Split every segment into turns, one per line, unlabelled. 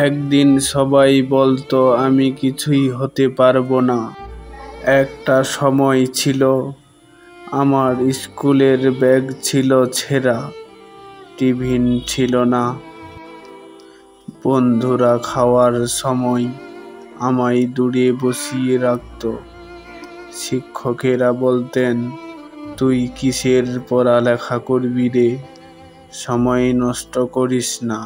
একদিন সবাই বলতো আমি কিছুই হতে পারবো না। একটা সময় ছিল আমার স্কুলের ব্যাগ ছিল ছেঁড়া, টিফিন ছিল না, বন্ধুরা খাওয়ার সময় আমায় দূরে বসিয়ে রাখতো। শিক্ষকেরা বলতেন, তুই কিসের পড়ালেখা করবি রে, সময় নষ্ট করিস না।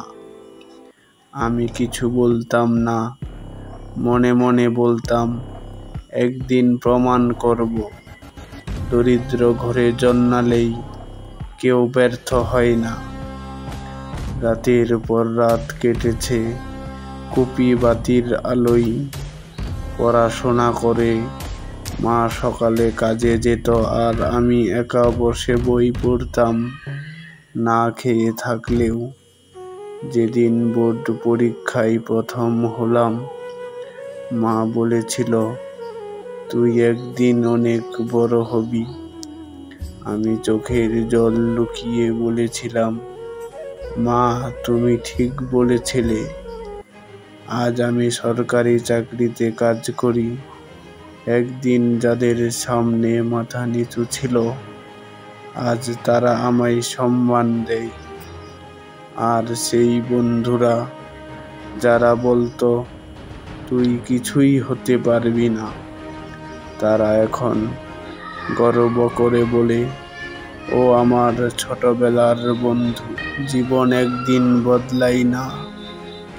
আমি কিছু বলতাম না, মনে মনে বলতাম একদিন প্রমাণ করব। দরিদ্র ঘরে জন্মালেই কেউ ব্যর্থ হয় না। রাতের পর রাত কেটেছে কুপি বাতির আলোয় পড়াশোনা করে। মা সকালে কাজে যেত আর আমি একা বসে বই পড়তাম না খেয়ে থাকলেও। যেদিন বোর্ড পরীক্ষায় প্রথম হলাম, মা বলেছিল, তুই একদিন অনেক বড় হবি। আমি চোখের জল লুকিয়ে বলেছিলাম, মা তুমি ঠিক বলেছিলে। আজ আমি সরকারি চাকরিতে কাজ করি। একদিন যাদের সামনে মাথা নিচু ছিল, আজ তারা আমায় সম্মান দেয়। আর সেই বন্ধুরা যারা বলতো তুই কিছুই হতে পারবি না, তারা এখন গর্ব করে বলে, ও আমার ছোটবেলার বন্ধু। জীবন একদিন বদলায় না,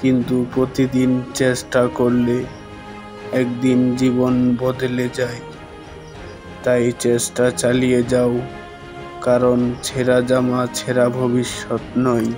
কিন্তু প্রতিদিন চেষ্টা করলে একদিন জীবন বদলে যায়। তাই চেষ্টা চালিয়ে যাও, কারণ ছেঁড়া জামা ছেঁড়া ভবিষ্যৎ নয়।